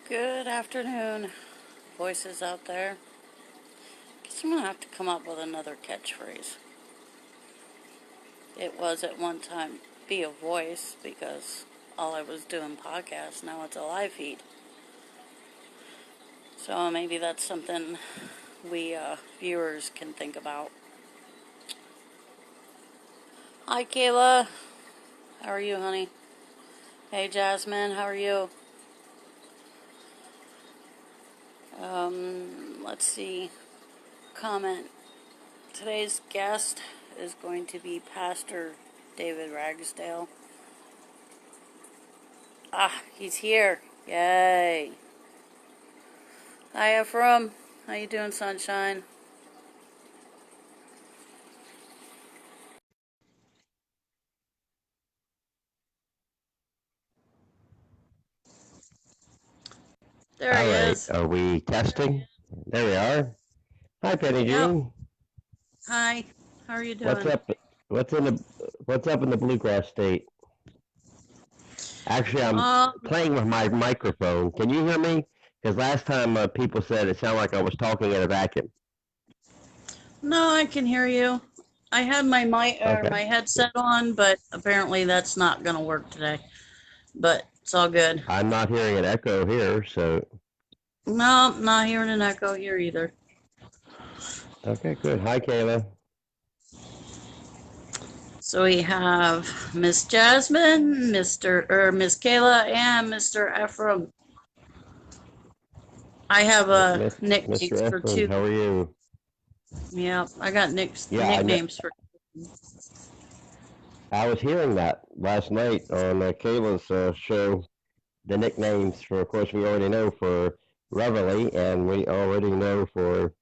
Good afternoon, voices out there. Guess I'm gonna have to come up with another catchphrase. It was at one time be a voice because all I was doing podcasts. Now it's a live feed. So maybe that's something we viewers can think about. Hi, Kayla. How are you, honey? Hey, Jasmine. How are you? Let's see. Comment. Today's guest is going to be Pastor David Ragsdale. Ah, he's here. Yay. Hi, Ephraim. How you doing, sunshine? There he All right, is. are we testing? There we are. Hi, Penny Yep. Jean. Hi. How are you What's doing? up? What's up in the bluegrass state? Actually, I'm Um, playing with my microphone. Can you hear me? Because last time people said it sounded like I was talking in a vacuum. no, I can hear you. I had Okay. my headset on, but apparently that's not gonna work today. But it's all good. I'm not hearing an echo here, so No, not hearing an echo here either. okay, good. Hi, Kayla. So we have Miss Jasmine, Miss Kayla, and Mr. Ephraim. I have nicknames Mr. for Efron, two. how are you? Yeah, I got Yeah, I know. nicknames for. I was hearing that last night on Kayla's show. The nicknames for, of course, we already know for Reveille, and we already know for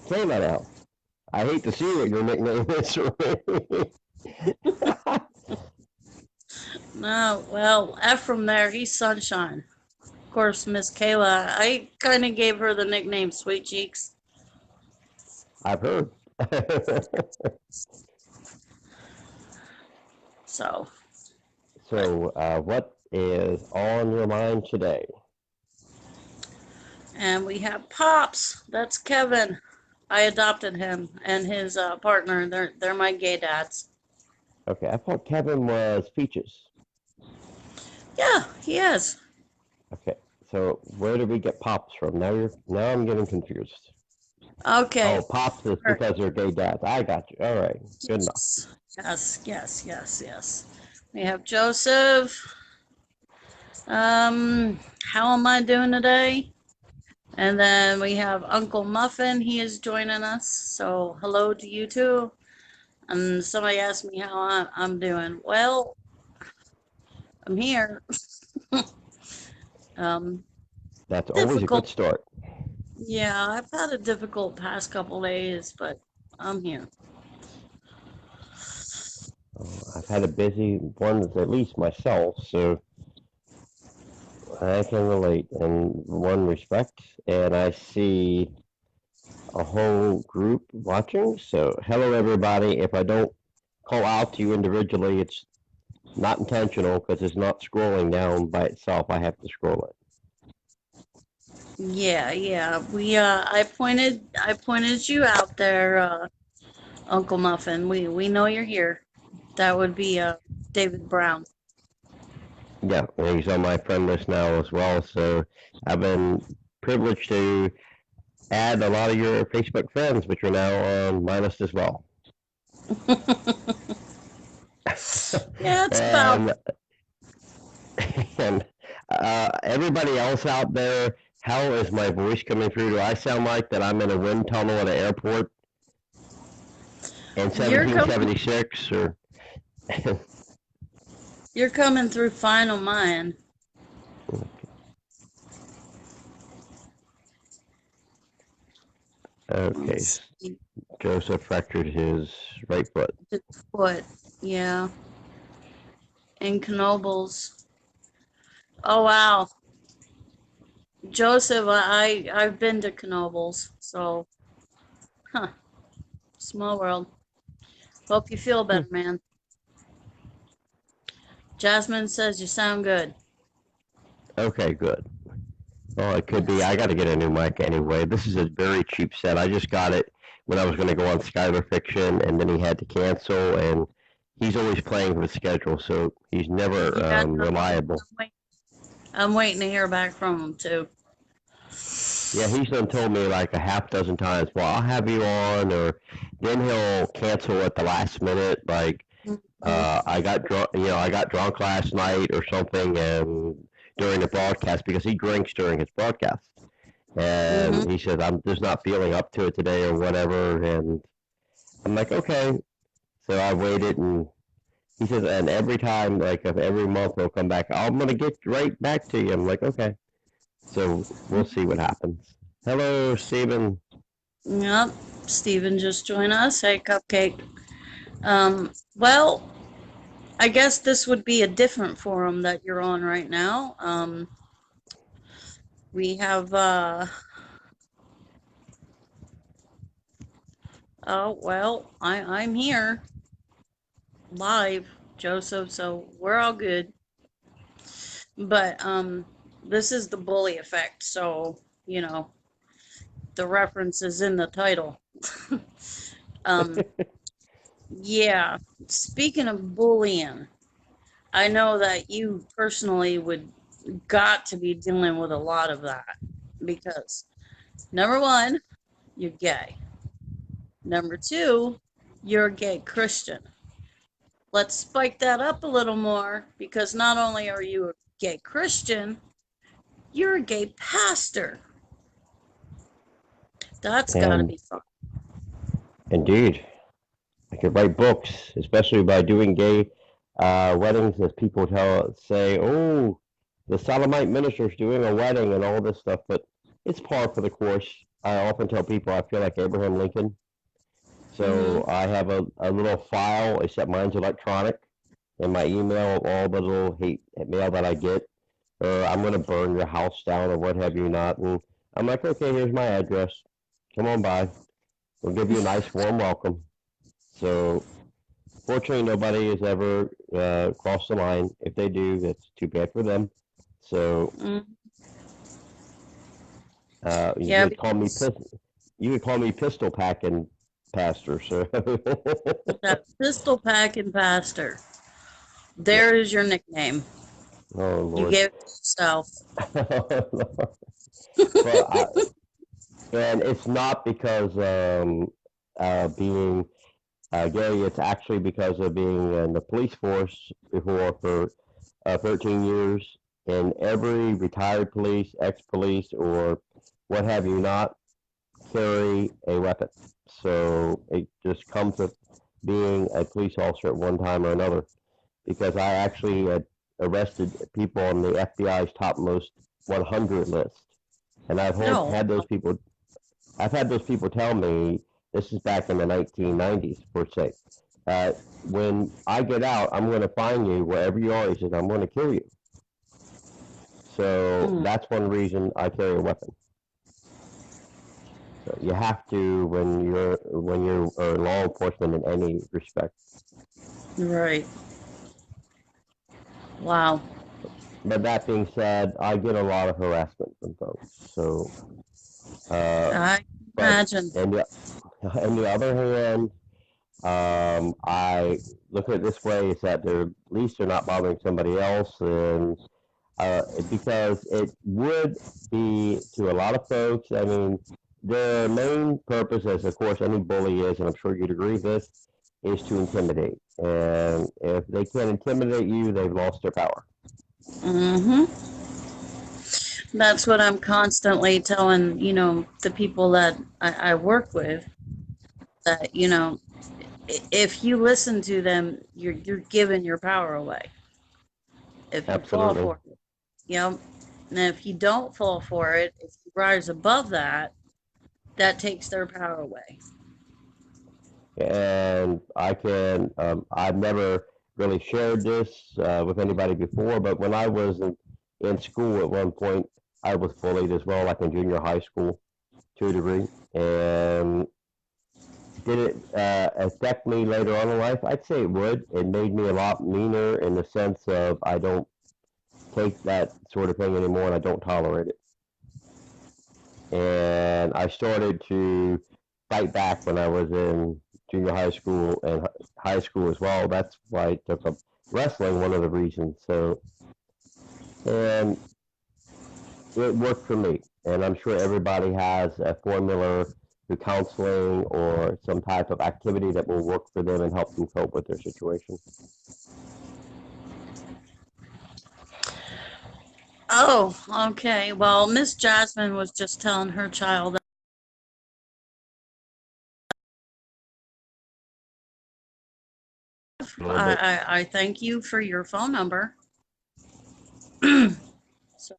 Kayla now. I hate to see what your nickname is. No, well, Ephraim there, he's sunshine. Of course, Miss Kayla, I kind of gave her the nickname Sweet Cheeks. I've heard. So, but So, what is on your mind today? and we have Pops. That's Kevin. I adopted him and his partner. They're my gay dads. Okay, I thought Kevin was Peaches. Yeah, he is. Okay, so where did we get Pops from? Now I'm getting confused. Okay. Oh, Pops is All right. because they're gay dads. I got you. All right, good enough. Yes, yes. We have Joseph. How am I doing today? And then we have Uncle Muffin. He is joining us. So hello to you too. And somebody asked me how I'm doing. Well, I'm here. um, That's always a difficult. good start. Yeah, I've had a difficult past couple days, but I'm here. I've had a busy one, at least myself, so I can relate in one respect. And I see a whole group watching. So, hello, everybody. If I don't call out to you individually, it's not intentional because it's not scrolling down by itself. I have to scroll it. Yeah. We I pointed you out there, Uncle Muffin. We know you're here. That would be David Brown. Yeah, and he's on my friend list now as well. So, I've been privileged to add a lot of your Facebook friends, which are now on my list as well. Yeah, it's about. and and everybody else out there, how is my voice coming through? Do I sound like that I'm in a wind tunnel at an airport in You're coming 1776? Or you're coming through fine on mine. okay, Let's see. Joseph fractured his right foot. His foot. Yeah. And Knobles. Oh wow. Joseph, I've been to Knobles, so huh. Small world. Hope you feel Hmm. better, man. Jasmine says you sound good. Okay, good. Oh, it could be. Yes. I got to get a new mic anyway. This is a very cheap set. I just got it when I was going to go on Skylar Fiction, and then he had to cancel, and he's always playing with schedule, so he's never Yeah, no, reliable. I'm waiting to hear back from him too. Yeah, he's done told me like a half dozen times, well, I'll have you on, or then he'll cancel at the last minute. Like, Hmm. I got drunk, I got drunk last night or something, and during the broadcast because he drinks during his broadcast, Hmm. and he says I'm just not feeling up to it today or whatever, and I'm like, okay. So I waited, and he says, and every time, like of every month, he'll come back. I'm gonna get right back to you. I'm like, okay. So we'll see what happens. Hello, Stephen. Yep. Steven just joined us. Hey, Cupcake. Well, I guess this would be a different forum that you're on right now. We have, oh, well, I'm here live, Joseph, so we're all good. But, this is the bully effect, so, you know, the reference is in the title. um, yeah, speaking of bullying, I know that you personally would got to be dealing with a lot of that because number one, you're gay. Number two, you're a gay Christian. Let's spike that up a little more because not only are you a gay Christian, you're a gay pastor. That's got to And be fun. indeed, I could write books, especially by doing gay weddings, as people say, oh, the sodomite minister's doing a wedding and all this stuff, but it's par for the course. I often tell people I feel like Abraham Lincoln. Mm-hmm. So I have a little file, except mine's electronic, in my email of all the little hate mail that I get, or I'm going to burn your house down or what have you not. And I'm like, okay, here's my address. Come on by. We'll give you a nice warm welcome. So fortunately, nobody has ever crossed the line. If they do, that's too bad for them. So Mm. you Yeah, could call me because pistol packing pastor. So that pistol packing pastor, yeah. there is your nickname. Oh You Lord. gave it to yourself. Well, and it's not because being gay. It's actually because of being in the police force before for 13 years, and every retired police, ex-police, or what have you not carry a weapon. So it just comes with being a police officer at one time or another. Because I actually arrested people on the FBI's topmost 100 list, and No. had those people. I've had those people tell me this is back in the 1990s, per se. Uh, when I get out, I'm going to find you wherever you are. He says, I'm going to kill you. So Mm, that's one reason I carry a weapon. So you have to when you're law enforcement in any respect. right. Wow. But that being said, I get a lot of harassment from folks. So, uh, I but imagine. and the, on the other hand, I look at it this way: is that they're at least they're not bothering somebody else, and because it would be to a lot of folks. I mean, their main purpose, as of course any bully is, and I'm sure you'd agree with this, is to intimidate. And if they can't intimidate you, they've lost their power. Hmm. That's what I'm constantly telling, the people that I work with that, if you listen to them, you're giving your power away. If you fall Absolutely. for it, and if you don't fall for it, if you rise above that, that takes their power away. And I've never really shared this with anybody before, but when I was in school at one point, I was bullied as well, like in junior high school to a degree. And did it affect me later on in life? I'd say it would. It made me a lot meaner in the sense of I don't take that sort of thing anymore and I don't tolerate it. and I started to fight back when I was in junior high school and high school as well. That's why I took up wrestling, one of the reasons. So, and it worked for me. And I'm sure everybody has a formula through counseling or some type of activity that will work for them and help them cope with their situation. Oh, okay. Well, Miss Jasmine was just telling her child. A little bit. I thank you for your phone number. So,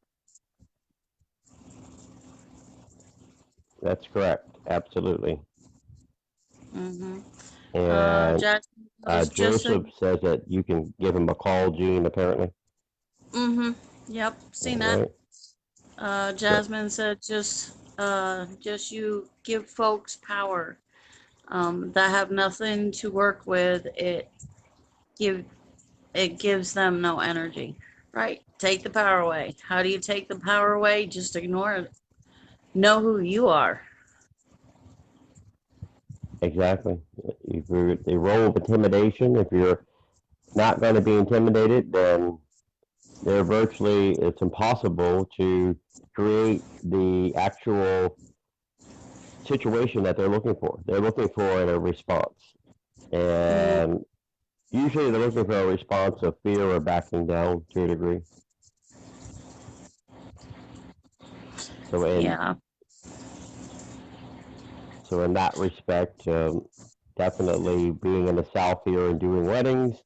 That's correct. Absolutely. mm-hmm. And Jasmine goes just so. Joseph says that you can give him a call, Gene, apparently. Mm-hmm. Yep, All seen that. right. So, Jasmine said just you give folks power that have nothing to work with. Give it gives them no energy. Right. Take the power away. How do you take the power away? Just ignore it. Know who you are. exactly. If you're the role of intimidation, if you're not going to be intimidated, then they're virtually, it's impossible to create the actual situation that they're looking for. They're looking for a response. Mm, And usually they're looking for a response of fear or backing down to a degree. So in yeah. so in that respect, definitely being in the South here and doing weddings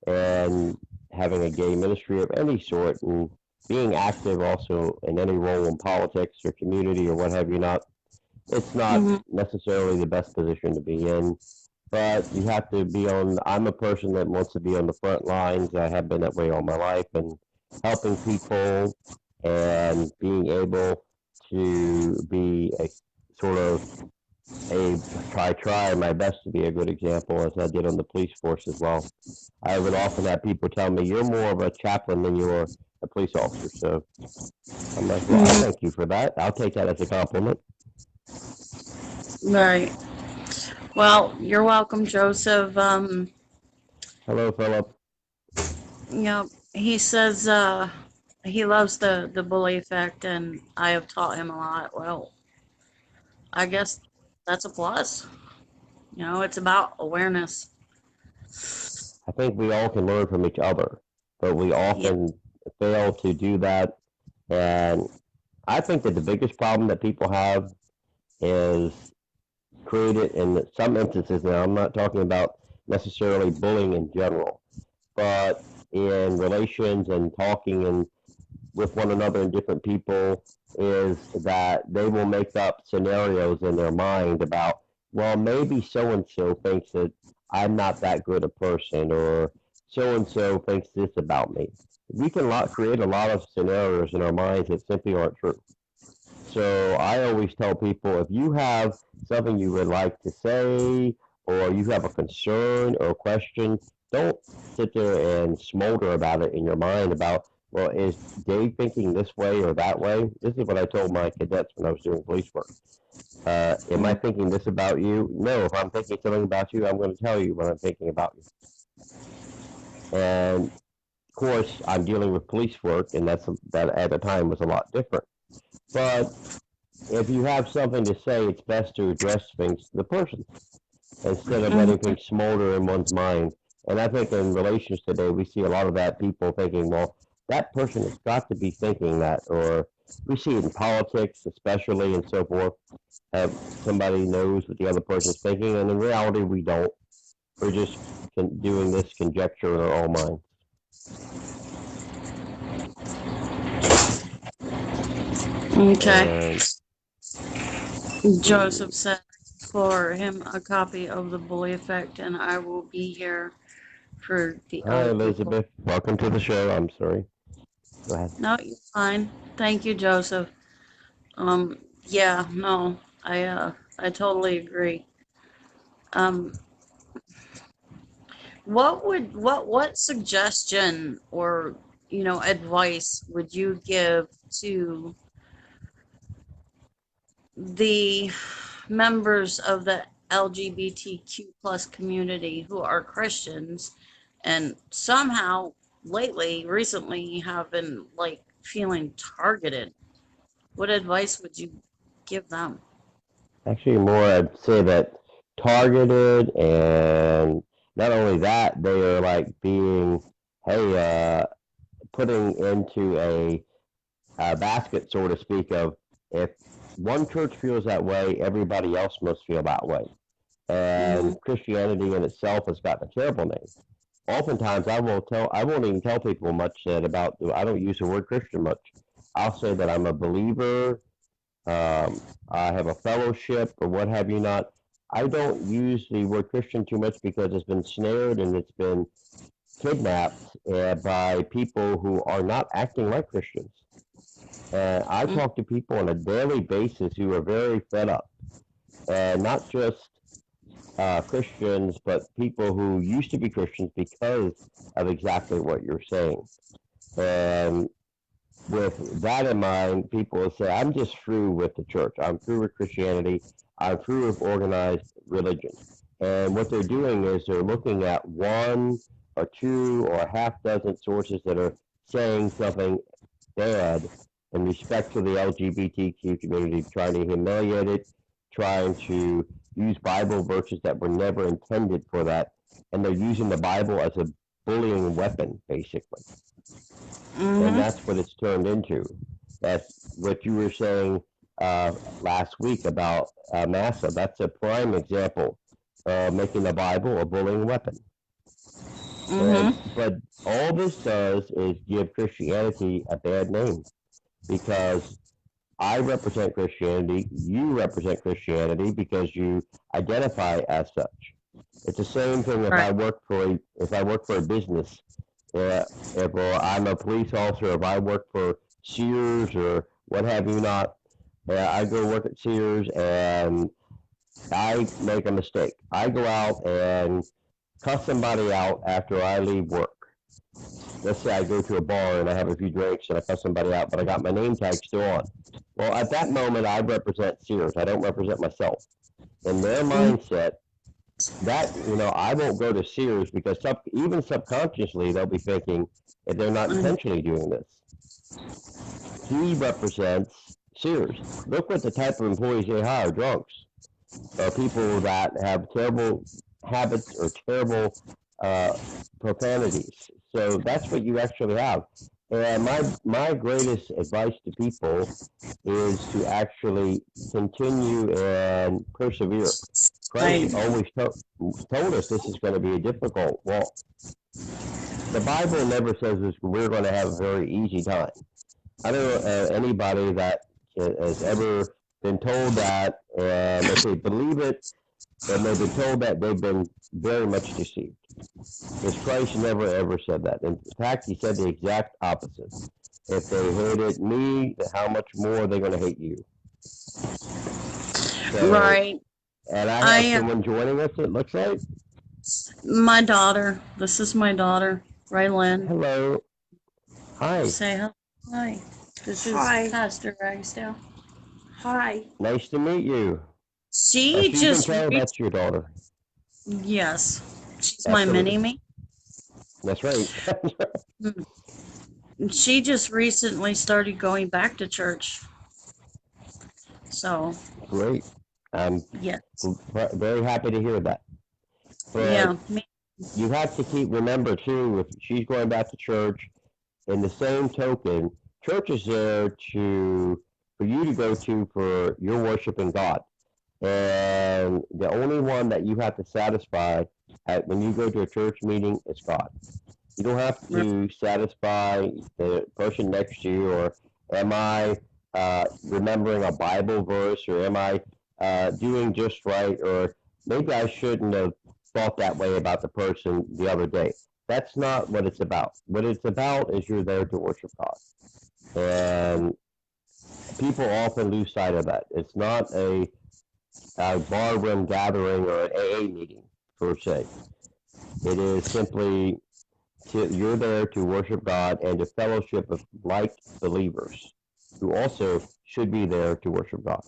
and having a gay ministry of any sort and being active also in any role in politics or community or what have you not, it's not Hmm. necessarily the best position to be in. But you have to be on. I'm a person that wants to be on the front lines. I have been that way all my life, and helping people and being able to be a sort of a try my best to be a good example as I did on the police force as well. I would often have people tell me you're more of a chaplain than you are a police officer. So I'm like, well, I Hmm. thank you for that. I'll take that as a compliment. Right. Well, you're welcome, Joseph. Hello, Philip. You know, he says he loves the bully effect, and I have taught him a lot. Well, I guess that's a plus. You know, it's about awareness. I think we all can learn from each other, but we Yeah. often fail to do that. And I think that the biggest problem that people have is created in some instances. Now, I'm not talking about necessarily bullying in general, but in relations and talking and with one another and different people is that they will make up scenarios in their mind about, well, maybe so and so thinks that I'm not that good a person, or so and so thinks this about me. We can create a lot of scenarios in our minds that simply aren't true. So I always tell people if you have something you would like to say, or you have a concern or a question, don't sit there and smolder about it in your mind about, well, is Dave thinking this way or that way? This is what I told my cadets when I was doing police work. Am I Mm, thinking this about you? No, if I'm thinking something about you, I'm going to tell you what I'm thinking about you. And of course, I'm dealing with police work, and that at the time was a lot different. But if you have something to say, it's best to address things to the person instead of letting mhm, things smolder in one's mind. And I think in relations today, we see a lot of that people thinking, well, that person has got to be thinking that, or we see it in politics, especially, and so forth. Have somebody knows what the other person is thinking, and in reality, we don't. We're just doing this conjecture in our own minds. okay. And Joseph said for him a copy of the bully effect, and I will be here for the hi, other people. Elizabeth. Welcome to the show. I'm sorry. Go ahead. No, you're fine. Thank you, Joseph. Yeah, no, I totally agree. Um, what suggestion or advice would you give to the members of the LGBTQ plus community who are Christians and somehow recently have been like feeling targeted. What advice would you give them? Actually, more I'd say that targeted, and not only that, they are like being, hey, putting into a basket, so to speak, of if one church feels that way, everybody else must feel that way. Mm-hmm. And Christianity in itself has gotten a terrible name. Oftentimes, I won't even tell people much that about, I don't use the word Christian much. I'll say that I'm a believer, I have a fellowship or what have you not. I don't use the word Christian too much because it's been snared and it's been kidnapped by people who are not acting like Christians. I talk to people on a daily basis who are very fed up, and not just Christians, but people who used to be Christians because of exactly what you're saying. And with that in mind, people will say, I'm just through with the church. I'm through with Christianity. I'm through with organized religion. And what they're doing is they're looking at one or two or a half dozen sources that are saying something bad in respect to the LGBTQ community, trying to humiliate it, trying to use Bible verses that were never intended for that. And they're using the Bible as a bullying weapon, basically. And Mm-hmm. that's what it's turned into. That's what you were saying last week about Massa. That's a prime example of making the Bible a bullying weapon. And Mm-hmm. but all this does is give Christianity a bad name because I represent Christianity, you represent Christianity because you identify as such. It's the same thing if Right. I work for a business. If I'm a police officer, if I work for Sears or what have you not, I go work at Sears and I make a mistake. I go out and cuss somebody out after I leave work. Let's say I go to a bar and I have a few drinks and I cuss somebody out, but I got my name tag still on. Well, at that moment, I represent Sears. I don't represent myself. In their Mm-hmm. mindset, I won't go to Sears because even subconsciously they'll be thinking if they're not intentionally doing this. He represents Sears. Look what the type of employees they hire: drunks, or people that have terrible habits or terrible uh, profanities. So that's what you actually have. And my greatest advice to people is to actually continue and persevere. Christ Right. always told us this is going to be a difficult walk. The Bible never says this, we're going to have a very easy time. I don't know anybody that has ever been told that, and if they believe it, and they've been told that, they've been very much deceived. Because Christ never ever said that. In fact, he said the exact opposite. If they hated me, how much more are they going to hate you? So, Right. and I have I someone joining us, it looks like. My daughter. This is my daughter, Raylan. Hello. Hi. Say hello. Hi. This is Hi. Pastor Ragsdale. Hi. Nice to meet you. She So you can just tell re- that's your daughter. yes, she's my mini Absolutely. me. That's right. She just recently started going back to church. So, Great. I'm yes. very happy to hear that. Yeah, But me. you have to remember too, if she's going back to church, in the same token, church is there for you to go to for your worship in God. And the only one that you have to satisfy when you go to a church meeting is God. You don't have to satisfy the person next to you, or am I remembering a Bible verse, or am I doing just right, or maybe I shouldn't have thought that way about the person the other day. That's not what it's about. What it's about is you're there to worship God. And people often lose sight of that. It's not a barroom gathering or an AA meeting, per se. It is simply you're there to worship God and to fellowship with like believers who also should be there to worship God.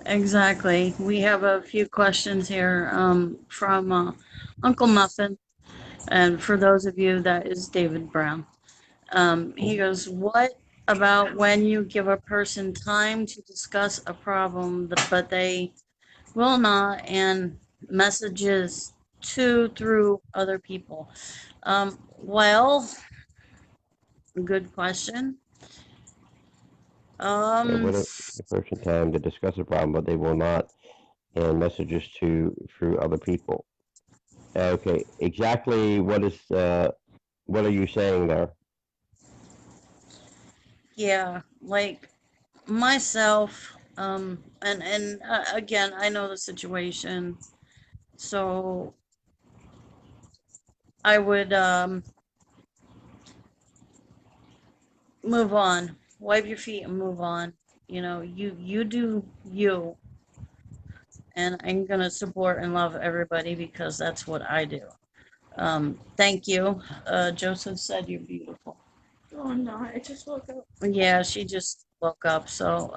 exactly. We have a few questions here from Uncle Muffin. And for those of you, that is David Brown. He goes, what about when you give a person time to discuss a problem, but they will not, and messages to through other people? Well, good question. Yeah, Um, what if the person time to discuss a problem, but they will not, and messages to through other people. Okay, exactly what are you saying there? yeah, like myself, and again, I know the situation, so I would move on, wipe your feet and move on. You know, you do you, and I'm gonna support and love everybody because that's what I do. Thank you. Joseph said you're beautiful. Oh, I'm not. I just woke up. Yeah, she just woke up. So,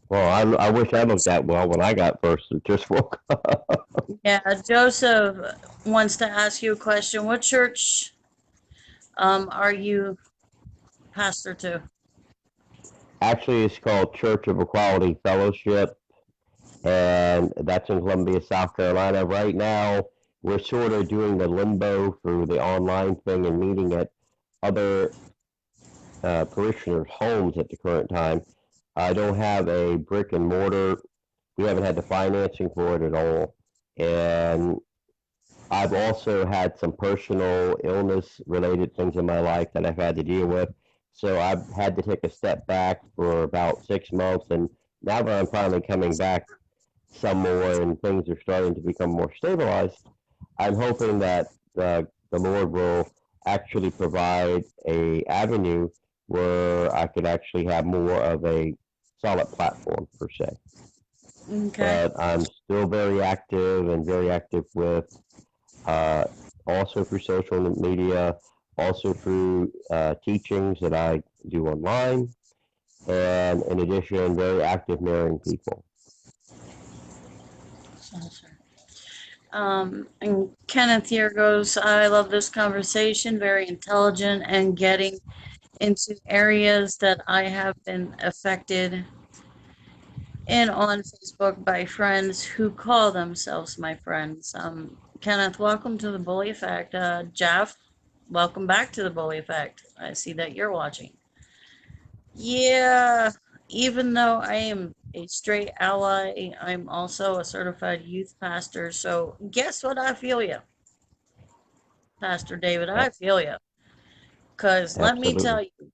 Well, I wish I looked that well when I got first. Just woke up. yeah, Joseph wants to ask you a question. What church, are you pastor to? Actually, it's called Church of Equality Fellowship, and that's in Columbia, South Carolina. Right now, we're sort of doing the limbo through the online thing and meeting at other parishioners' homes at the current time. I don't have a brick and mortar. We haven't had the financing for it at all. And I've also had some personal illness related things in my life that I've had to deal with. So I've had to take a step back for about 6 months. And now that I'm finally coming back some more and things are starting to become more stabilized, I'm hoping that the Lord will actually provide a avenue where I could actually have more of a solid platform per se. Okay. But I'm still very active with uh, also through social media, also through teachings that I do online, and in addition, very active marrying people. And Kenneth here goes, I love this conversation, very intelligent and getting into areas that I have been affected in on Facebook by friends who call themselves my friends. Kenneth, welcome to the Bully Effect. Jeff, welcome back to the Bully Effect. I see that you're watching. Yeah, even though I am a straight ally, I'm also a certified youth pastor. So guess what? I feel you, Pastor David. I feel you. Cause let me Absolutely. tell you,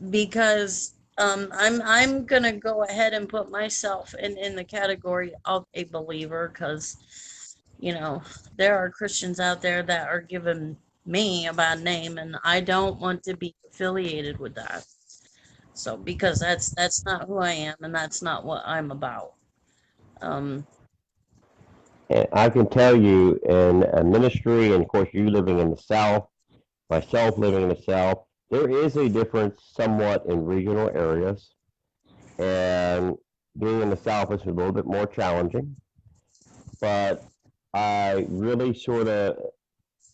because I'm gonna go ahead and put myself in the category of a believer, because you know there are Christians out there that are giving me a bad name, and I don't want to be affiliated with that. So because that's not who I am, and that's not what I'm about. Um, And I can tell you in a ministry, and of course, you living in the South, myself living in the South, there is a difference somewhat in regional areas. And being in the South is a little bit more challenging. But I really sort of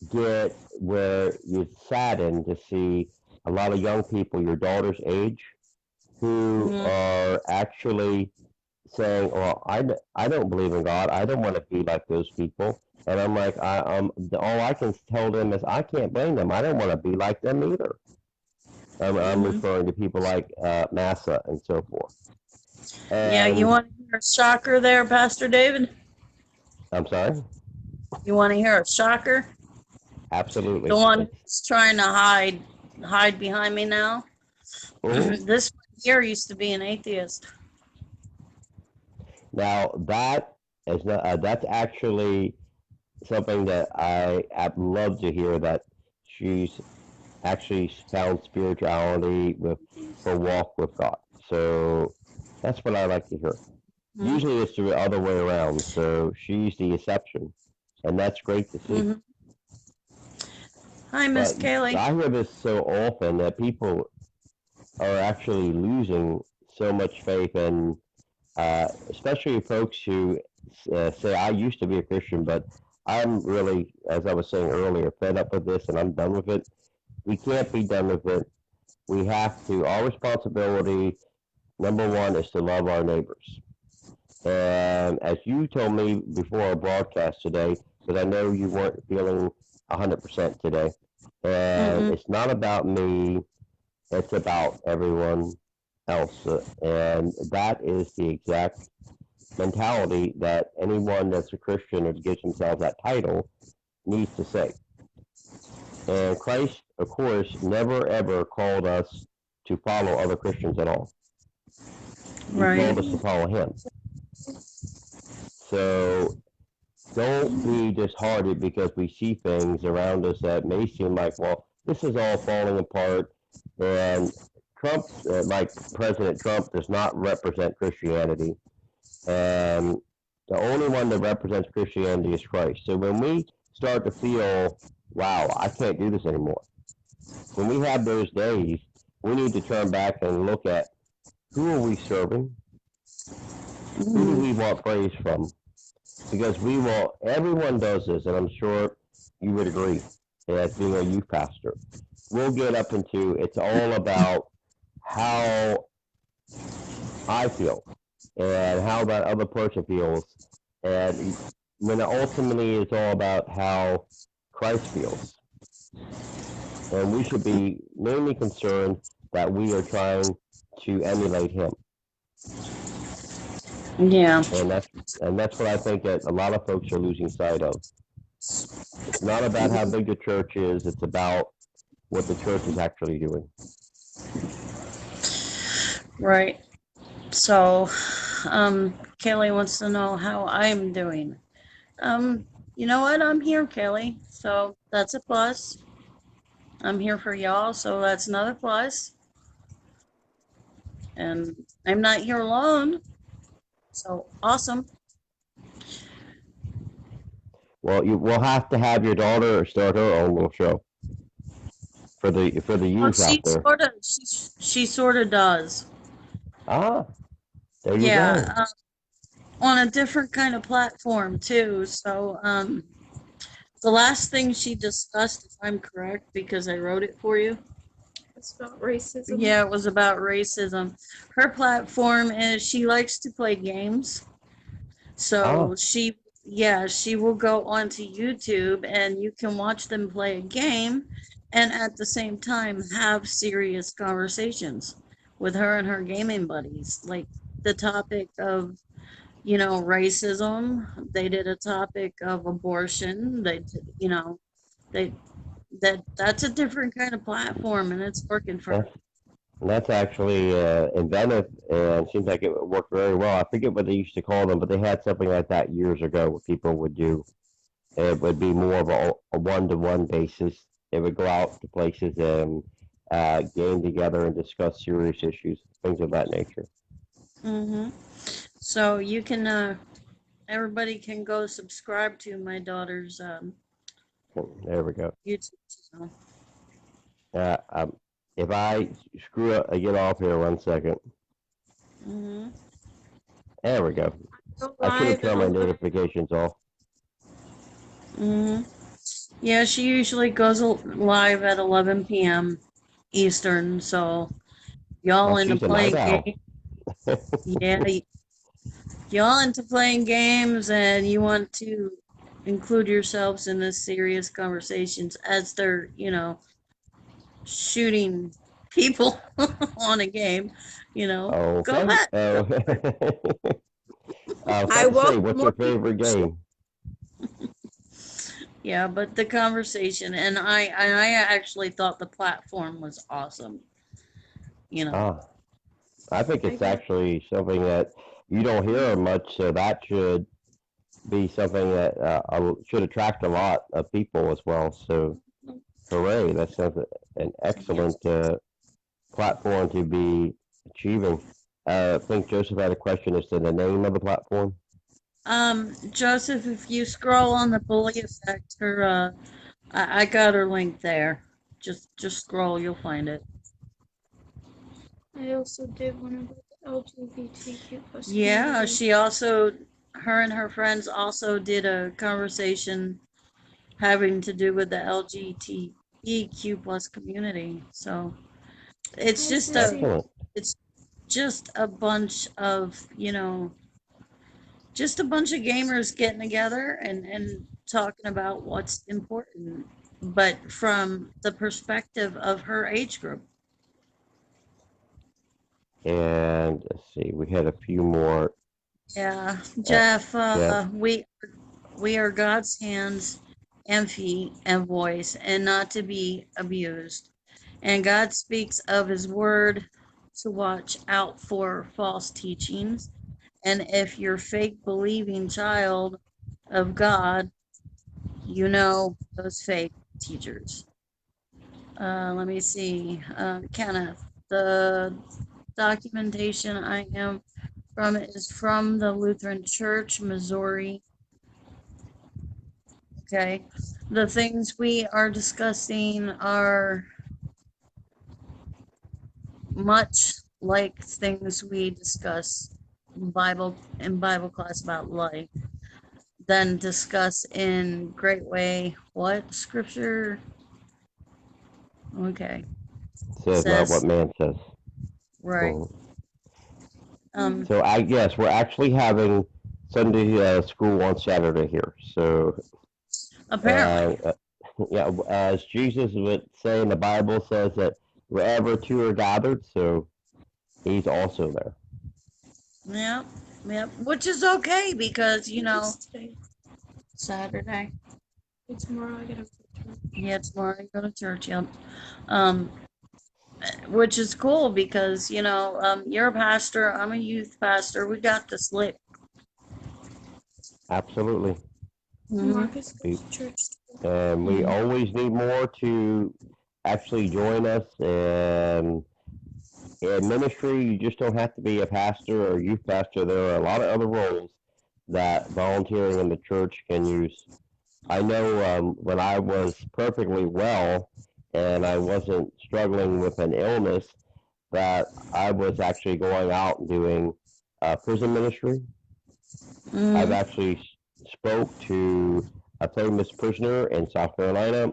get where you're saddened to see a lot of young people your daughter's age who mhm, are actually saying, "Well, I don't believe in God. I don't want to be like those people." And I'm like, all I can tell them is I can't blame them. I don't want to be like them either. I'm mhm. referring to people like Massa and so forth. Yeah, you And want to hear a shocker there, Pastor David? I'm sorry, You want to hear a shocker? The absolutely. one It's who's trying to hide behind me now. mhm. This one here used to be an atheist. Now that is not, that's actually something that I love to hear that she's actually found spirituality with her walk with God. So that's what I like to hear. Usually it's the other way around. So she's the exception, and that's great to see. Mm-hmm. Hi, Miss But Kaylee. I hear this so often that people are actually losing so much faith in especially folks who say, I used to be a Christian, but I'm really, as I was saying earlier, fed up with this and I'm done with it. We can't be done with it. We have to, our responsibility, number one, is to love our neighbors. And as you told me before our broadcast today, because I know you weren't feeling 100% today, and Mm-mm. it's not about me, it's about everyone else. And that is the exact mentality that anyone that's a Christian or gives themselves that title needs to say. And Christ, of course, never ever called us to follow other Christians at all. He Right. told us to follow him. So don't be disheartened because we see things around us that may seem like, well, this is all falling apart. And Trump, like President Trump, does not represent Christianity. And the only one that represents Christianity is Christ. So when we start to feel, wow, I can't do this anymore, when we have those days, we need to turn back and look at who are we serving? Who do Mm. we want praise from? Because we will, everyone does this, and I'm sure you would agree, as being a youth pastor. We'll get up into it's all about how I feel and how that other person feels. And when ultimately it's all about how Christ feels. And we should be mainly concerned that we are trying to emulate him. Yeah. And that's what I think that a lot of folks are losing sight of. It's not about how big the church is, it's about what the church is actually doing. Right. So, Kelly wants to know how I'm doing. Um, you know what? I'm here, Kelly. So that's a plus. I'm here for y'all, so that's another plus. And I'm not here alone. So awesome. Well, you will have to have your daughter start her own little show for the Oh, youth out there. she sort of does. Ah, there you Yeah, go. on a different kind of platform too. So, the last thing she discussed, if I'm correct, because I wrote it for you. It's about racism. Yeah, it was about racism. Her platform is she likes to play games. Ah, So yeah, she will go onto YouTube and you can watch them play a game and at the same time have serious conversations with her and her gaming buddies. Like the topic of, racism. They did a topic of abortion. They that's a different kind of platform and it's working for her. that's that's actually inventive and seems like it worked very well. I forget what they used to call them, but they had something like that years ago where people would do. It would be more of a one-to-one basis. They would go out to places and game together and discuss serious issues, things of that nature. Hmm. So you can everybody can go subscribe to my daughter's There we go. YouTube channel. Uh, um, if I screw up, I get off here 1 second. Hmm. There we go. Go I should have live at turned my 11. notifications off. Hmm. Yeah, she usually goes live at 11 p.m. Eastern. So Oh, y'all into she's a night playing owl. games? Yeah, y'all into playing games, and you want to include yourselves in this serious conversations as they're, shooting people on a game. Go Okay. ahead. Go Oh, for it. I was I about to say, welcome what's more your people favorite to shoot. game? Yeah, but the conversation, and I actually thought the platform was awesome. You know. Ah, I think I it's did. actually something that you don't hear much, so that should be something that should attract a lot of people as well. So, hooray! That sounds an Yes. excellent platform to be achieving. I think Joseph had a question as to the name of the platform. Joseph, if you scroll on the bully effect, I got her link there. Just scroll, you'll find it. I also did one of those. LGBTQ plus Yeah, community. she also, her and her friends also did a conversation having to do with the LGBTQ plus community. So it's Hi, just a, Sissy. Excellent. it's just a bunch of, just a bunch of gamers getting together and talking about what's important, but from the perspective of her age group. And let's see, we had a few more. Yeah, Uh, Jeff, Jeff, we are God's hands and feet and voice, and not to be abused. And God speaks of His word to watch out for false teachings. And if you're fake believing child of God, you know those fake teachers. Let me see, Kenneth. The documentation I am from is from the Lutheran Church, Missouri. Okay. The things we are discussing are much like things we discuss in Bible class about life, then discuss in Great Way what scripture, okay, says not what says, man says. right. Mhm. Um, So I guess we're actually having Sunday school on Saturday here. So apparently. uh, uh, yeah, as Jesus would say in the Bible says that wherever two are gathered, so he's also there. Yep, yep. Which is okay because, What's today? Saturday. Tomorrow I gotta go to church. Yeah, tomorrow I go to church, yep. Um, which is cool because, you're a pastor, I'm a youth pastor. We got this lit. Absolutely. Mm-hmm. Marcus We, goes to church too. and we Mm-hmm. always need more to actually join us. And in ministry, you just don't have to be a pastor or youth pastor. There are a lot of other roles that volunteering in the church can use. I know when I was perfectly well and I wasn't struggling with an illness, that I was actually going out and doing prison ministry. I've Mm-hmm. actually spoke to a famous prisoner in South Carolina.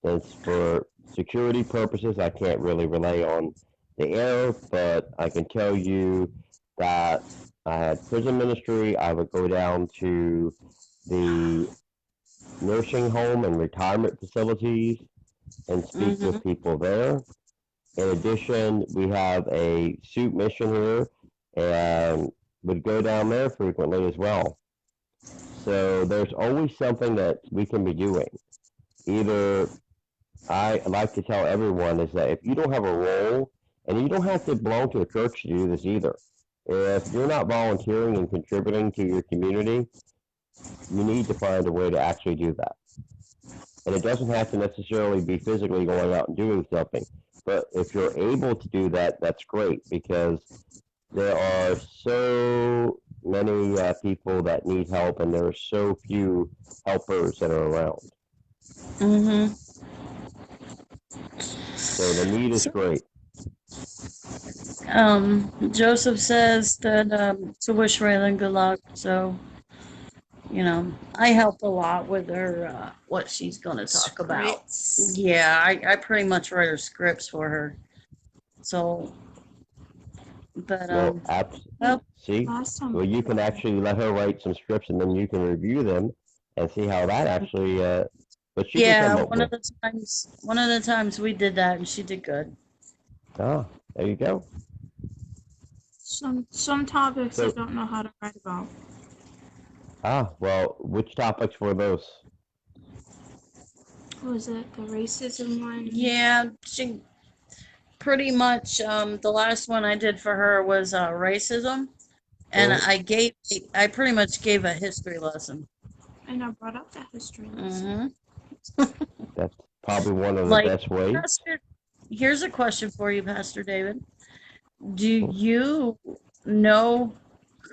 Since for security purposes, I can't really rely on the air, but I can tell you that I had prison ministry. I would go down to the nursing home and retirement facilities and speak Mm-hmm. with people there. In addition, we have a suit mission here and would go down there frequently as well. So there's always something that we can be doing. Either I like to tell everyone is that if you don't have a role, and you don't have to belong to a church to do this either, if you're not volunteering and contributing to your community, you need to find a way to actually do that. And it doesn't have to necessarily be physically going out and doing something. But if you're able to do that, that's great because there are so many people that need help, and there are so few helpers that are around. Mm-hmm. So the need is So, great. Joseph says that to wish Raylan good luck. So, I help a lot with her, what she's going to talk about. Scripts. Yeah, I pretty much write her scripts for her. So, but, Well, well, see, Last time well, I you did can that. actually let her write some scripts, and then you can review them and see how that actually, what she can yeah, come up with. one of the times we did that and she did good. Ah, there you go. Some topics I So, don't know how to write about. well, which topics were those? What was it? The racism one? Yeah, she pretty much, the last one I did for her was, racism. And Mhm. I pretty much gave a history lesson. And I brought up that history lesson. Hmm. That's probably one of the Like, best ways. Pastor, here's a question for you, Pastor David. Do Mhm. you know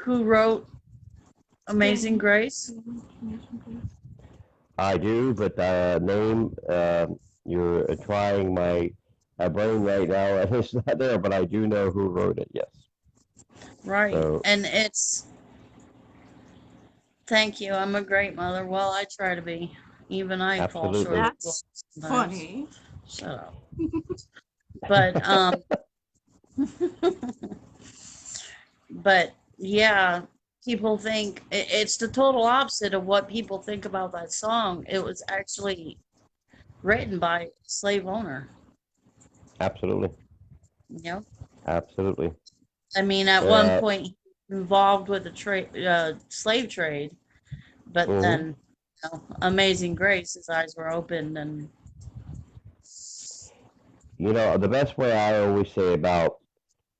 who wrote Amazing Grace? I do, but the name, you're trying my brain right now, and it's not there, but I do know who wrote it, yes. Right. So And it's, thank you. I'm a great mother. Well, I try to be. Even I fall short absolutely, of glory That's sometimes. funny. Shut up. But but yeah, people think it's the total opposite of what people think about that song. It was actually written by a slave owner. absolutely, You know, absolutely. I mean, at one Uh, point he was involved with the slave trade, but mhm. then, Amazing Grace, his eyes were opened, and The best way I always say about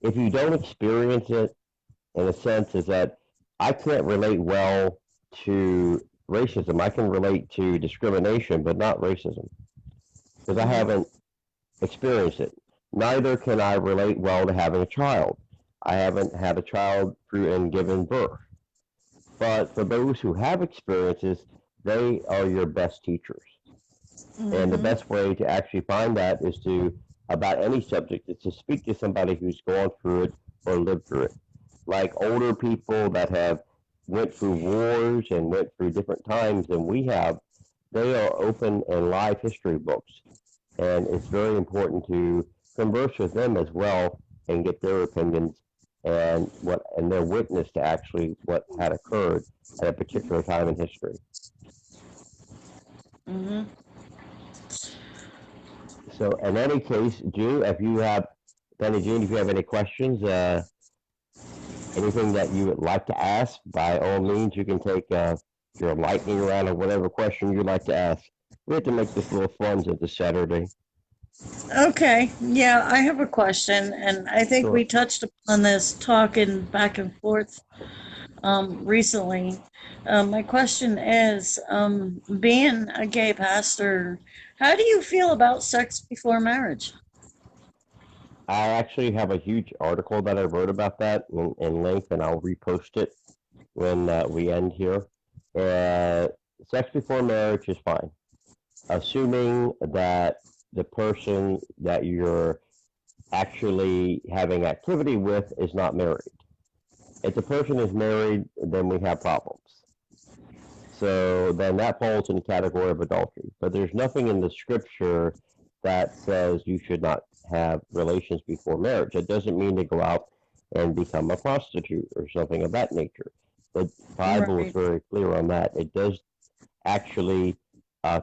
if you don't experience it, in a sense, is that I can't relate well to racism. I can relate to discrimination, but not racism because I mhm, haven't experienced it. Neither can I relate well to having a child. I haven't had a child through and given birth. But for those who have experiences, they are your best teachers. And the mhm, best way to actually find that is to, about any subject, is to speak to somebody who's gone through it or lived through it. Like older people that have went through wars and went through different times than we have, they are open and live history books. And it's very important to converse with them as well and get their opinions and their witness to actually what had occurred at a particular time in history. mhm. So in any case, Jew, if you have Penny June, if you have any questions, anything that you would like to ask, by all means, you can take your lightning round or whatever question you'd like to ask. We have to make this a little fun since it's Saturday. Okay, yeah, I have a question, and I think we Sure. touched upon this talking back and forth recently. My question is, being a gay pastor, how do you feel about sex before marriage? I actually have a huge article that I wrote about that in length, and I'll repost it when we end here. Uh, Sex before marriage is fine, assuming that the person that you're actually having activity with is not married. If the person is married, then we have problems. So then that falls in the category of adultery. But there's nothing in the scripture that says you should not have relations before marriage. It doesn't mean to go out and become a prostitute or something of that nature. The Bible is Right. very clear on that. It does actually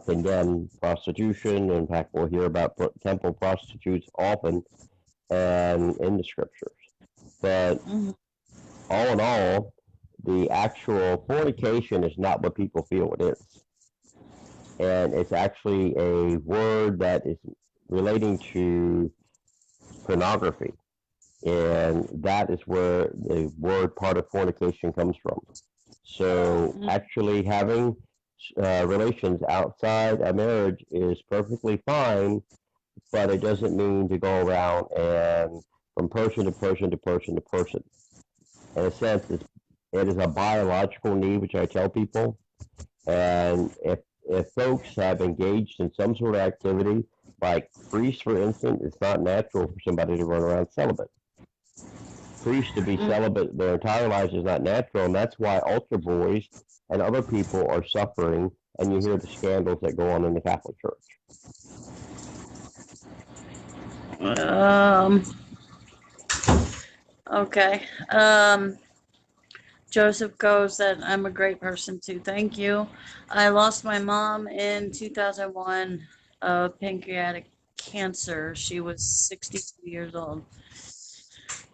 condemn prostitution. In fact, we'll hear about temple prostitutes often and in the scriptures. But Mhm. all in all, the actual fornication is not what people feel it is. And it's actually a word that is relating to pornography. And that is where the word part of fornication comes from. So actually having relations outside a marriage is perfectly fine, but it doesn't mean to go around and from person to person to person to person. In a sense, it is a biological need, which I tell people. And if folks have engaged in some sort of activity, like priests, for instance, it's not natural for somebody to run around celibate. Priests to be celibate their entire lives is not natural, and that's why altar boys and other people are suffering. And you hear the scandals that go on in the Catholic Church. Um, okay. Joseph goes that I'm a great person too. Thank you. I lost my mom in 2001 of pancreatic cancer. She was 62 years old.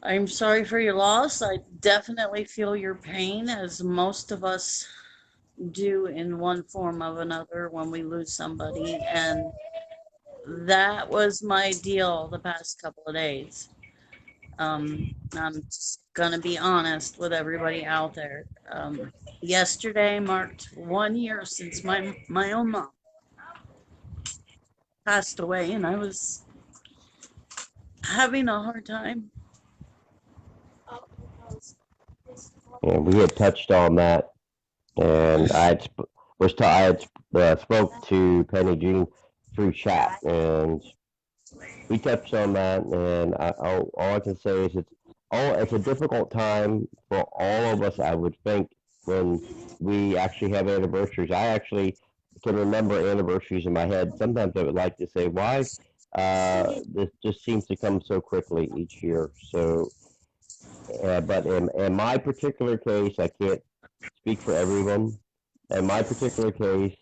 I'm sorry for your loss. I definitely feel your pain, as most of us do in one form of another when we lose somebody. And that was my deal the past couple of days. I'm just gonna be honest with everybody out there. Yesterday marked 1 year since my own mom passed away, and I was having a hard time. And we had touched on that, and I had spoke to Penny Jean through chat, and we touched on that. And all I can say is it's a difficult time for all of us, I would think, when we actually have anniversaries. I actually can remember anniversaries in my head. Sometimes I would like to say, why this just seems to come so quickly each year. So, but in my particular case, I can't speak for everyone. In my particular case,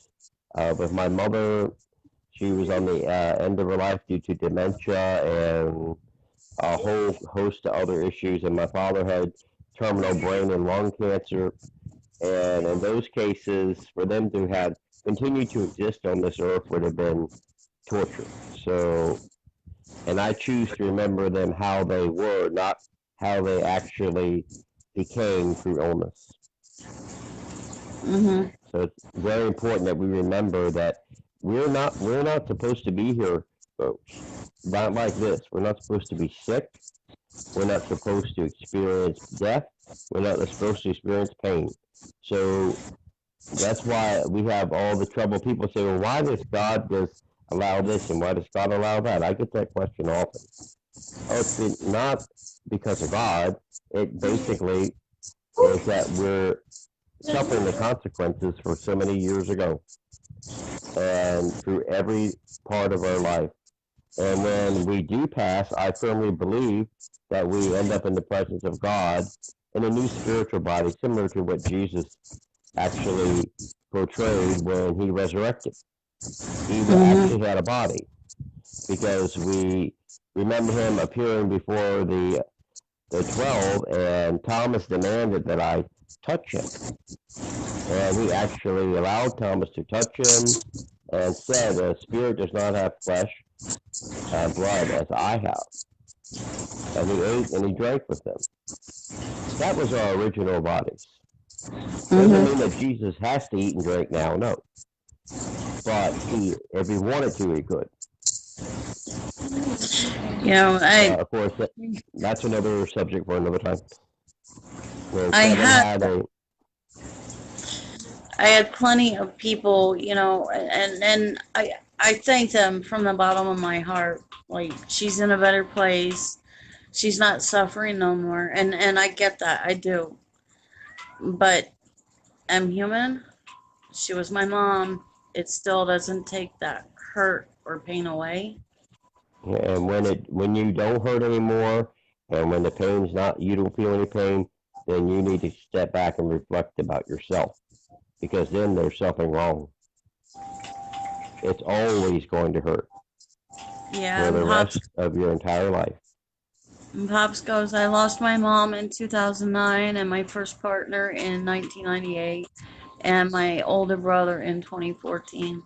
with my mother, she was on the end of her life due to dementia and a whole host of other issues, and my father had terminal brain and lung cancer. And in those cases, for them to have continued to exist on this earth would have been torture. So, and I choose to remember them how they were, not how they actually became through illness. Mm-hmm. So it's very important that we remember that we're not supposed to be here, folks. Not like this. We're not supposed to be sick. We're not supposed to experience death. We're not supposed to experience pain. So that's why we have all the trouble. People say, well, why does God just allow this and why does God allow that? I get that question often. Oh, it's not because of God. It basically is that we're suffering the consequences for so many years ago and through every part of our life. And when we do pass, I firmly believe that we end up in the presence of God in a new spiritual body, similar to what Jesus actually portrayed when he resurrected. He Mm-hmm. actually had a body because we remember him appearing before the 12, and Thomas demanded that I touch him. And he actually allowed Thomas to touch him and said, "A spirit does not have flesh and blood as I have." And he ate and he drank with them. That was our original bodies. Doesn't mean Mm-hmm. that Jesus has to eat and drink now, no. But if he wanted to, he could. You know, Of course, that's another subject for another time. Where I Kevin had had a, I had plenty of people, and I thank them from the bottom of my heart. Like, she's in a better place. She's not suffering no more, and I get that. I do. But I'm human. She was my mom. It still doesn't take that hurt or pain away. and when you don't hurt anymore, and when the pain's not, you don't feel any pain, then you need to step back and reflect about yourself, because then there's something wrong. It's always going to hurt Yeah, for the rest of your entire life. and Pops goes, I lost my mom in 2009 and my first partner in 1998 and my older brother in 2014.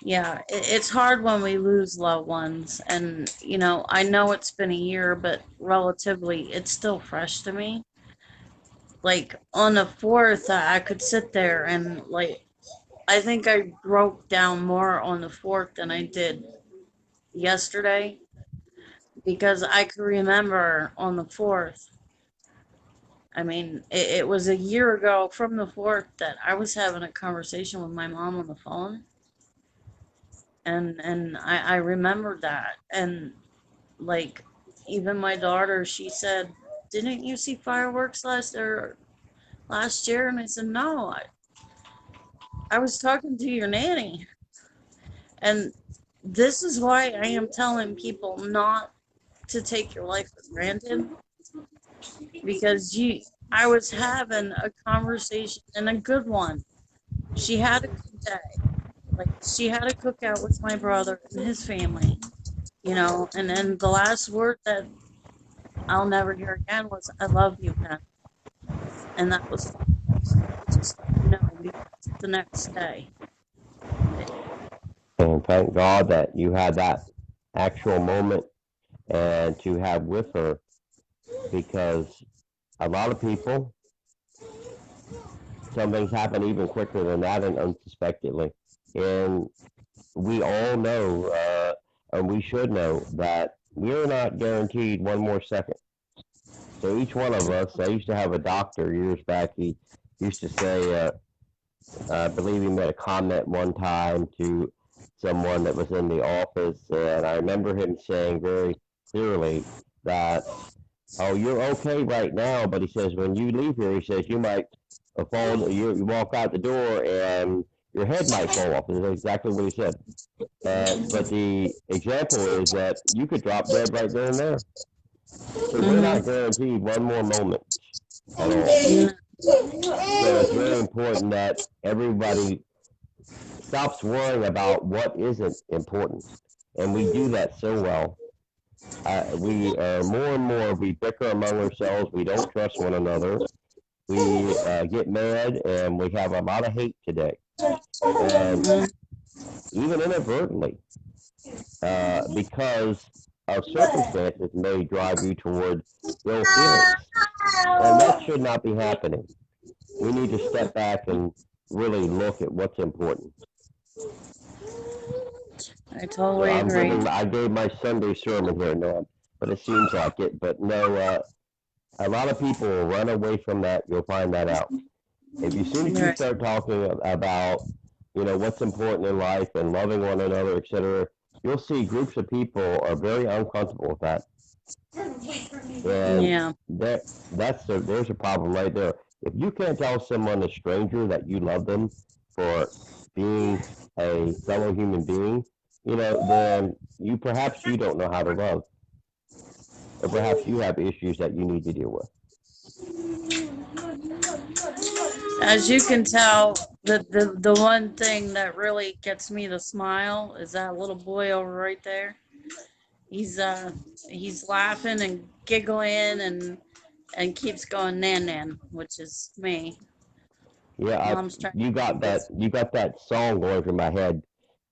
Yeah, it's hard when we lose loved ones. And, I know it's been a year, but relatively, it's still fresh to me. Like, on the 4th, I could sit there and, like, I think I broke down more on the 4th than I did yesterday because I could remember on the 4th. I mean, it was a year ago from the 4th that I was having a conversation with my mom on the phone. And I remembered that. And, like, even my daughter, she said, "Didn't you see fireworks last year?" And I said, "No, I was talking to your nanny." And this is why I am telling people not to take your life for granted, because I was having a conversation and a good one. She had a good day. Like, she had a cookout with my brother and his family, and then the last word that I'll never hear again was "I love you, Pen," and that was just the next day. And thank God that you had that actual moment and to have with her, because a lot of people, some things happen even quicker than that and unsuspectedly. And we all know, and we should know, that we're not guaranteed one more second. So each one of us, I used to have a doctor years back, he used to say, I believe he made a comment one time to someone that was in the office, and I remember him saying very clearly that oh, you're okay right now, but he says when you leave here, he says you might fall. You walk out the door and your head might fall off. Is exactly what he said. But the example is that you could drop dead right there and there. So we're not Mm-hmm. guaranteed one more moment at all. So it's very important that everybody stops worrying about what isn't important. And we do that so well. We more and more, we bicker among ourselves. We don't trust one another. We get mad and we have a lot of hate today. And even inadvertently, because of circumstances may drive you toward ill feelings. And that should not be happening. We need to step back and really look at what's important. I So totally agree. I gave my Sunday sermon here, no, but it seems like it. But no, a lot of people will run away from that. You'll find that out. If as soon as you Right. start talking about, what's important in life and loving one another, etc., you'll see groups of people are very uncomfortable with that. And Yeah. there's a problem right there. If you can't tell someone, a stranger, that you love them for being a fellow human being, then perhaps you don't know how to love, or perhaps you have issues that you need to deal with. As you can tell, the one thing that really gets me to smile is that little boy over right there. He's he's laughing and giggling and keeps going nan nan, which is me. Yeah, Mom's trying you to got keep it. that song going through my head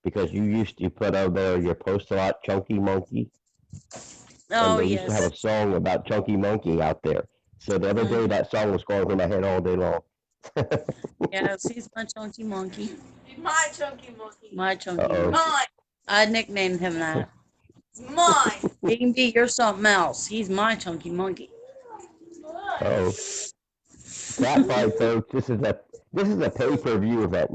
because you used to put out there your post a lot, Chunky Monkey, and Oh they used to have yes. a song about Chunky Monkey out there. So the other day Hmm. that song was going through my head all day long. Yes, he's my chunky monkey. My chunky monkey. My Uh chunky oh. monkey. Mine. I nicknamed him that. Mine. He can be your something else. He's my chunky monkey. Oh, cat fight, folks. This is a pay-per-view event.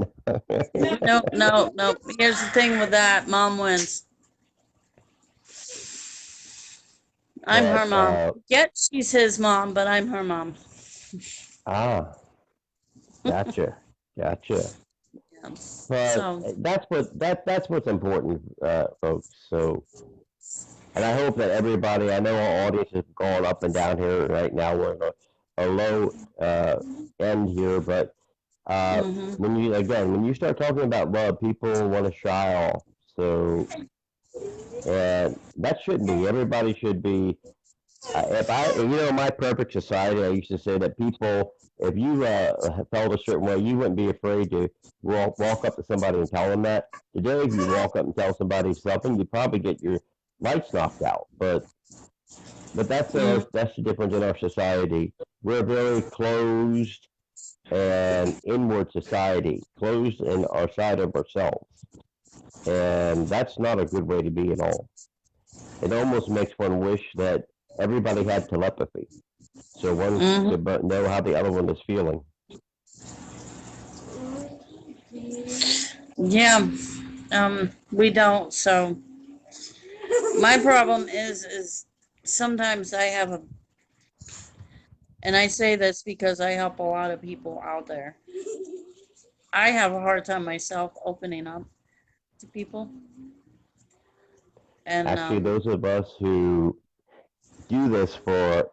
No, no, no. Here's the thing with that. Mom wins. I'm her But mom. Yet she's his mom, but I'm her mom. ah, gotcha, gotcha. Yeah. But So, that's what's important, folks. So, and I hope that everybody, I know our audience is going up and down here right now. We're in a low end here, but hmm when you start talking about love, people want to shy off. So, and that shouldn't be. Everybody should be. If I, my perfect society, I used to say that people, if you felt a certain way, you wouldn't be afraid to walk up to somebody and tell them that. Today, if you walk up and tell somebody something, you probably get your lights knocked out. But that's the difference in our society. We're a very closed and inward society, closed in our side of ourselves, and that's not a good way to be at all. It almost makes one wish that everybody had telepathy, so one hmm could know how the other one is feeling. Yeah. We don't. So my problem is sometimes I have a, and I say this because I help a lot of people out there. I have a hard time myself opening up to people, and Actually, those of us who do this for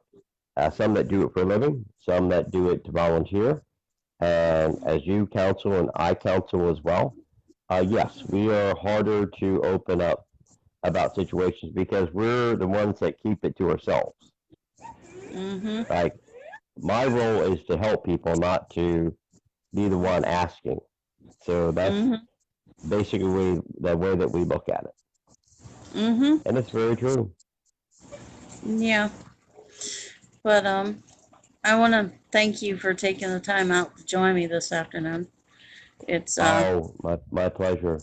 some that do it for a living, some that do it to volunteer, and as you counsel and I counsel as well, yes, we are harder to open up about situations because we're the ones that keep it to ourselves. hmm Like my role is to help people, not to be the one asking. So that's hmm basically the way that we look at it, hmm and it's very true. Yeah. But I want to thank you for taking the time out to join me this afternoon. It's Oh, my pleasure.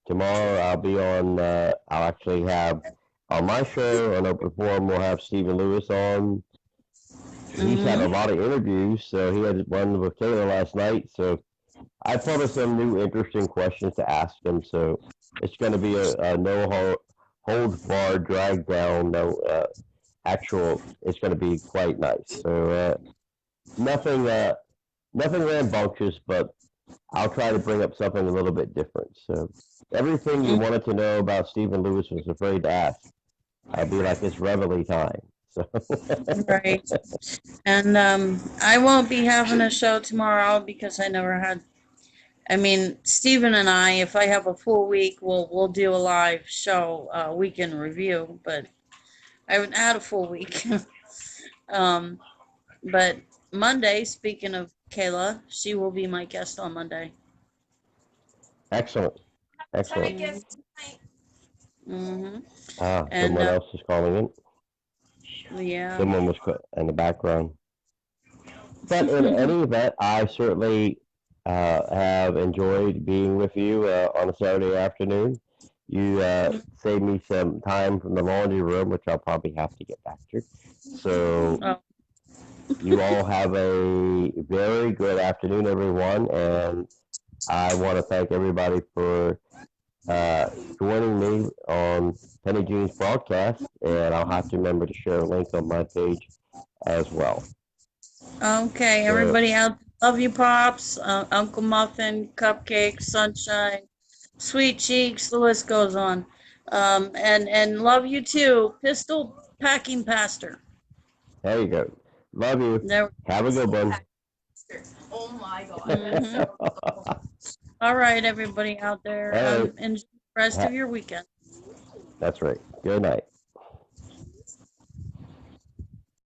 Tomorrow I'll be on. I'll actually have on my show on Open Forum. We'll have Stephen Lewis on. He's had a hmm lot of interviews, so he had one with Taylor last night. So I thought of some new interesting questions to ask him. So it's going to be a no holds barred drag down, no it's going to be quite nice. So nothing rambunctious, but I'll try to bring up something a little bit different. So everything you wanted to know about Stephen Lewis was afraid to ask. I'll be like, it's Reveille time. So Right. And I won't be having a show tomorrow because I never had. I mean, Stephen and I, if I have a full week, we'll do a live show, weekend review. But I haven't had a full week. um, but Monday, speaking of Kayla, she will be my guest on Monday. excellent, Try to excellent. guess tonight. Mm-hmm. And Someone else is calling in. yeah. Someone was in the background. But in any event, I certainly have enjoyed being with you on a Saturday afternoon. You saved me some time from the laundry room, which I'll probably have to get back to. So Oh, you all have a very good afternoon, everyone, and I want to thank everybody for joining me on Penny Jean's broadcast, and I'll have to remember to share a link on my page as well. okay, So, everybody out. Love you, Pops, Uncle Muffin, Cupcake, Sunshine, Sweet Cheeks, the list goes on. And love you too, Pistol Packing Pastor. there you go. Love you. There. Have a good one. Oh my god. Mm-hmm. All right, everybody out there. All right. Enjoy the rest of your weekend. That's right. Good night.